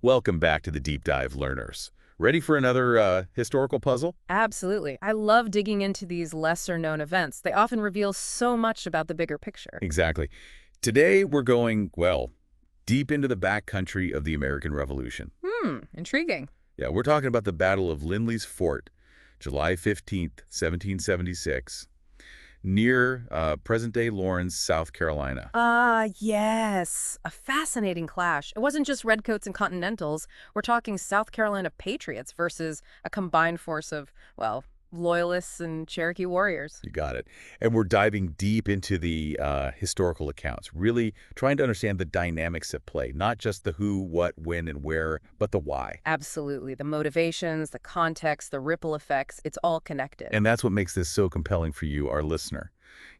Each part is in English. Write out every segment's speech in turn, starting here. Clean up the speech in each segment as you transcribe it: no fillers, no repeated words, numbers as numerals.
Welcome back to the Deep Dive Learners. Ready for another historical puzzle? Absolutely. I love digging into these lesser-known events. They often reveal so much about the bigger picture. Exactly. Today we're going, well, deep into the backcountry of the American Revolution. Intriguing. Yeah, we're talking about the Battle of Lindley's Fort, July 15th, 1776, near present-day Lawrence, South Carolina. Yes. A fascinating clash. It wasn't just Redcoats and Continentals. We're talking South Carolina Patriots versus a combined force of, well, Loyalists and Cherokee warriors. You got it. And we're diving deep into the historical accounts, really trying to understand the dynamics at play, not just the who, what, when, and where, but the why. Absolutely. The motivations, the context, the ripple effects, it's all connected. And that's what makes this so compelling for you, our listener.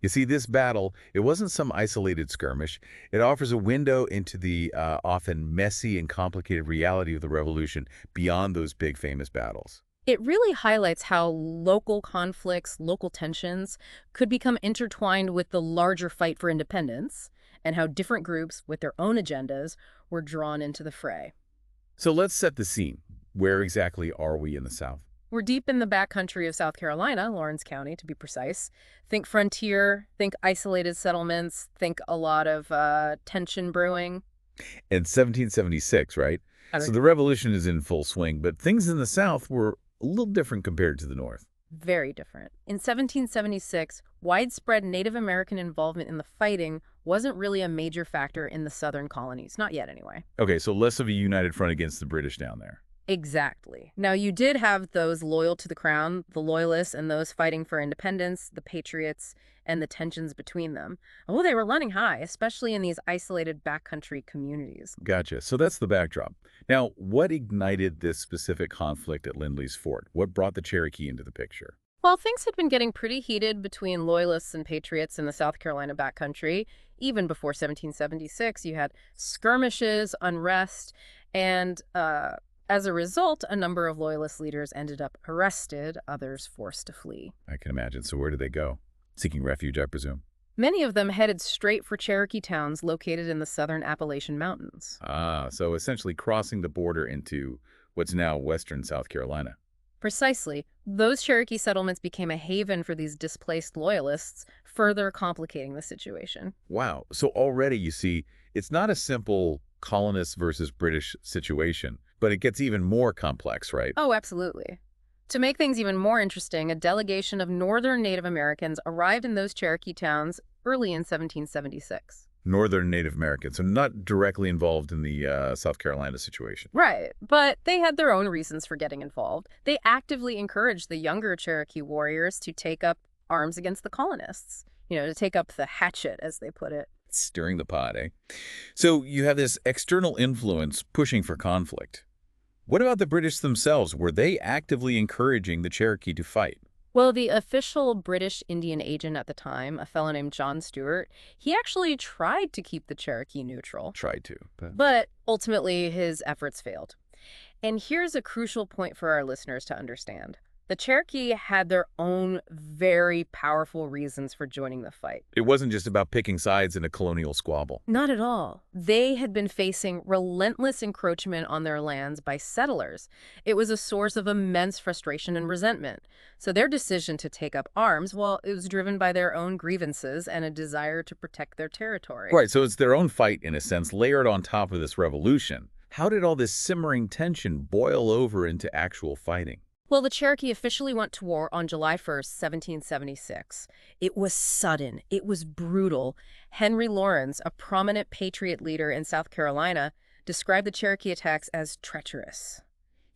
You see, this battle, it wasn't some isolated skirmish. It offers a window into the often messy and complicated reality of the Revolution beyond those big famous battles. It really highlights how local conflicts, local tensions, could become intertwined with the larger fight for independence, and how different groups with their own agendas were drawn into the fray. So let's set the scene. Where exactly are we in the South? We're deep in the backcountry of South Carolina, Lawrence County to be precise. Think frontier, think isolated settlements, think a lot of tension brewing. In 1776, right? So the revolution is in full swing, but things in the South were a little different compared to the North. Very different. In 1776, widespread Native American involvement in the fighting wasn't really a major factor in the southern colonies, not yet anyway. Okay, so less of a united front against the British down there. Exactly. Now, you did have those loyal to the crown, the Loyalists, and those fighting for independence, the Patriots, and the tensions between them. Oh, they were running high, especially in these isolated backcountry communities. Gotcha. So that's the backdrop. Now, what ignited this specific conflict at Lindley's Fort? What brought the Cherokee into the picture? While things had been getting pretty heated between Loyalists and Patriots in the South Carolina backcountry, even before 1776, you had skirmishes, unrest, and as a result, a number of Loyalist leaders ended up arrested, others forced to flee. I can imagine. So where did they go? Seeking refuge, I presume. Many of them headed straight for Cherokee towns located in the southern Appalachian Mountains. So essentially crossing the border into what's now western South Carolina. Precisely, those Cherokee settlements became a haven for these displaced Loyalists, further complicating the situation. Wow. So already you see, it's not a simple colonists versus British situation, but it gets even more complex, right? Oh, absolutely. To make things even more interesting, a delegation of northern Native Americans arrived in those Cherokee towns early in 1776. Northern Native Americans, so not directly involved in the South Carolina situation. Right, but they had their own reasons for getting involved. They actively encouraged the younger Cherokee warriors to take up arms against the colonists, to take up the hatchet, as they put it. Stirring the pot, eh? So you have this external influence pushing for conflict. What about the British themselves? Were they actively encouraging the Cherokee to fight? Well, the official British Indian agent at the time, a fellow named John Stewart, he actually tried to keep the Cherokee neutral. Tried to, but... But ultimately, his efforts failed. And here's a crucial point for our listeners to understand. The Cherokee had their own very powerful reasons for joining the fight. It wasn't just about picking sides in a colonial squabble. Not at all. They had been facing relentless encroachment on their lands by settlers. It was a source of immense frustration and resentment. So their decision to take up arms, well, it was driven by their own grievances and a desire to protect their territory. Right, so it's their own fight, in a sense, layered on top of this revolution. How did all this simmering tension boil over into actual fighting? Well, the Cherokee officially went to war on July 1st, 1776. It was sudden. It was brutal. Henry Lawrence, a prominent Patriot leader in South Carolina, described the Cherokee attacks as treacherous.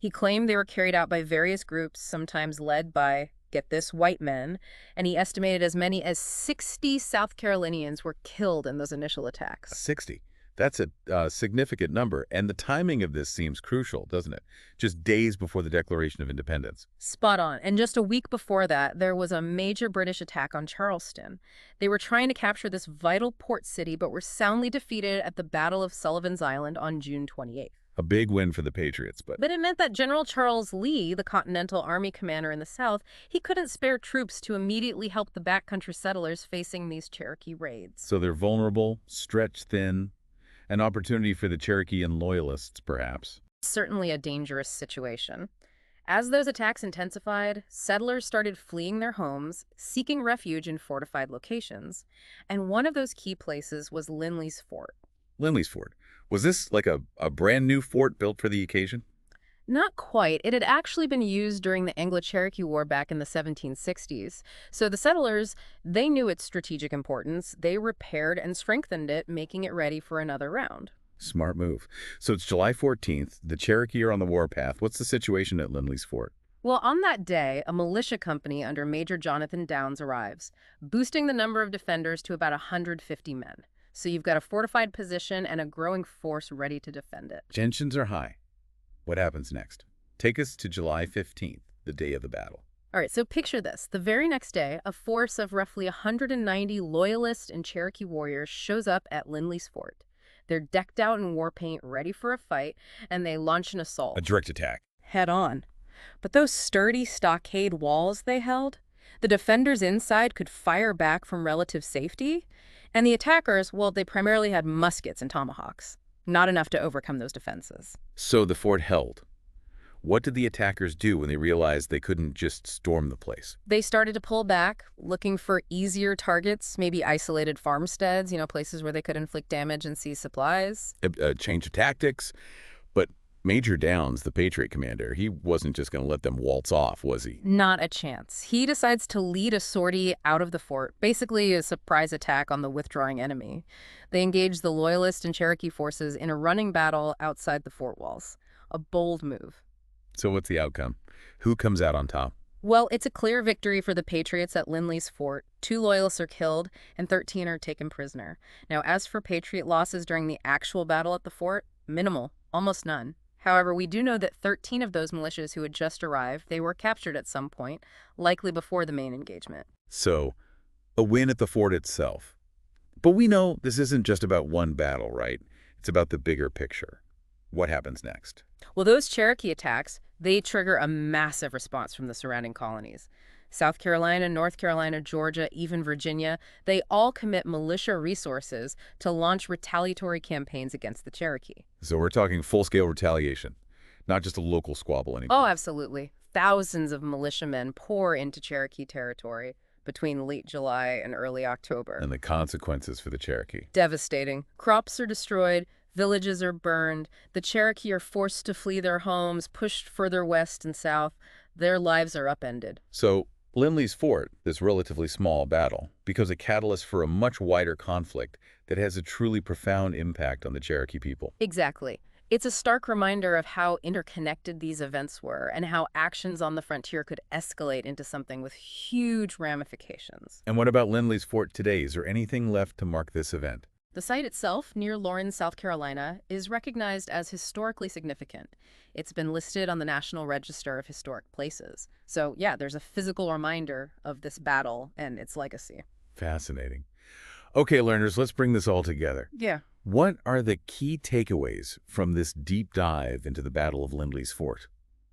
He claimed they were carried out by various groups, sometimes led by, get this, white men, and he estimated as many as 60 South Carolinians were killed in those initial attacks. 60. That's a significant number, and the timing of this seems crucial, doesn't it? Just days before the Declaration of Independence. Spot on. And just a week before that, there was a major British attack on Charleston. They were trying to capture this vital port city, but were soundly defeated at the Battle of Sullivan's Island on June 28th. A big win for the Patriots, but But it meant that General Charles Lee, the Continental Army commander in the South, he couldn't spare troops to immediately help the backcountry settlers facing these Cherokee raids. so they're vulnerable, stretched thin, an opportunity for the Cherokee and Loyalists, perhaps. Certainly a dangerous situation. As those attacks intensified, settlers started fleeing their homes, seeking refuge in fortified locations. And one of those key places was Lindley's fort. Lindley's Fort. Was this like a brand new fort built for the occasion? Not quite. It had actually been used during the Anglo-Cherokee War back in the 1760s. So the settlers, they knew its strategic importance. They repaired and strengthened it, making it ready for another round. Smart move. So it's July 14th. The Cherokee are on the warpath. What's the situation at Lindley's Fort? Well, on that day, a militia company under Major Jonathan Downs arrives, boosting the number of defenders to about 150 men. So you've got a fortified position and a growing force ready to defend it. Tensions are high. What happens next? Take us to July 15th, the day of the battle. All right, so picture this. The very next day, a force of roughly 190 Loyalist and Cherokee warriors shows up at Lindley's Fort. They're decked out in war paint, ready for a fight, and they launch an assault. A direct attack. Head on. But those sturdy stockade walls they held, the defenders inside could fire back from relative safety, and the attackers, well, they primarily had muskets and tomahawks. Not enough to overcome those defenses. So the fort held. What did the attackers do when they realized they couldn't just storm the place? They started to pull back, looking for easier targets, maybe isolated farmsteads, places where they could inflict damage and seize supplies. A change of tactics. But Major Downs, the Patriot commander, he wasn't just going to let them waltz off, was he? Not a chance. He decides to lead a sortie out of the fort, basically a surprise attack on the withdrawing enemy. They engage the Loyalist and Cherokee forces in a running battle outside the fort walls. A bold move. So what's the outcome? Who comes out on top? Well, it's a clear victory for the Patriots at Lindley's fort. 2 Loyalists are killed and 13 are taken prisoner. Now, as for Patriot losses during the actual battle at the fort, minimal, almost none. However, we do know that 13 of those militias who had just arrived, they were captured at some point, likely before the main engagement. So, a win at the fort itself. But we know this isn't just about one battle, right? It's about the bigger picture. What happens next? Well, those Cherokee attacks, they trigger a massive response from the surrounding colonies. South Carolina, North Carolina, Georgia, even Virginia, they all commit militia resources to launch retaliatory campaigns against the Cherokee. So we're talking full-scale retaliation, not just a local squabble anymore. Oh, absolutely. Thousands of militiamen pour into Cherokee territory between late July and early October. And the consequences for the Cherokee. Devastating. Crops are destroyed, villages are burned, the Cherokee are forced to flee their homes, pushed further west and south. Their lives are upended. So Lindley's Fort, this relatively small battle, becomes a catalyst for a much wider conflict that has a truly profound impact on the Cherokee people. Exactly. It's a stark reminder of how interconnected these events were and how actions on the frontier could escalate into something with huge ramifications. And what about Lindley's Fort today? Is there anything left to mark this event? The site itself, near Lawrence, South Carolina, is recognized as historically significant. It's been listed on the National Register of Historic Places. So, yeah, there's a physical reminder of this battle and its legacy. Fascinating. Okay, learners, let's bring this all together. Yeah. What are the key takeaways from this deep dive into the Battle of Lindley's Fort?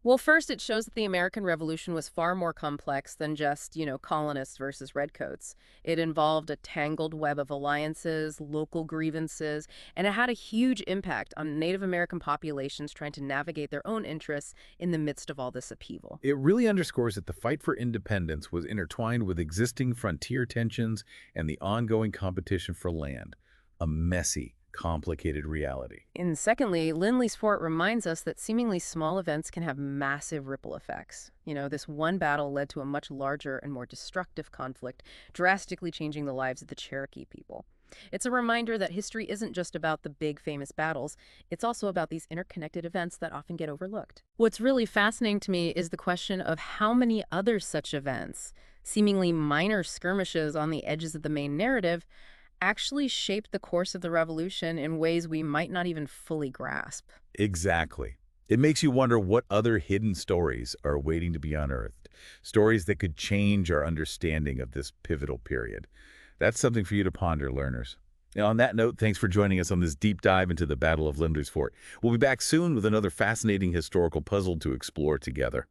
Well, first, it shows that the American Revolution was far more complex than just, colonists versus redcoats. It involved a tangled web of alliances, local grievances, and it had a huge impact on Native American populations trying to navigate their own interests in the midst of all this upheaval. It really underscores that the fight for independence was intertwined with existing frontier tensions and the ongoing competition for land. A messy, complicated reality. And secondly, Lindley's Fort reminds us that seemingly small events can have massive ripple effects. This one battle led to a much larger and more destructive conflict, drastically changing the lives of the Cherokee people. It's a reminder that history isn't just about the big famous battles, it's also about these interconnected events that often get overlooked. What's really fascinating to me is the question of how many other such events, seemingly minor skirmishes on the edges of the main narrative, actually shaped the course of the revolution in ways we might not even fully grasp. Exactly. It makes you wonder what other hidden stories are waiting to be unearthed, stories that could change our understanding of this pivotal period. That's something for you to ponder, learners. Now, on that note, thanks for joining us on this deep dive into the Battle of Lindley's Fort. We'll be back soon with another fascinating historical puzzle to explore together.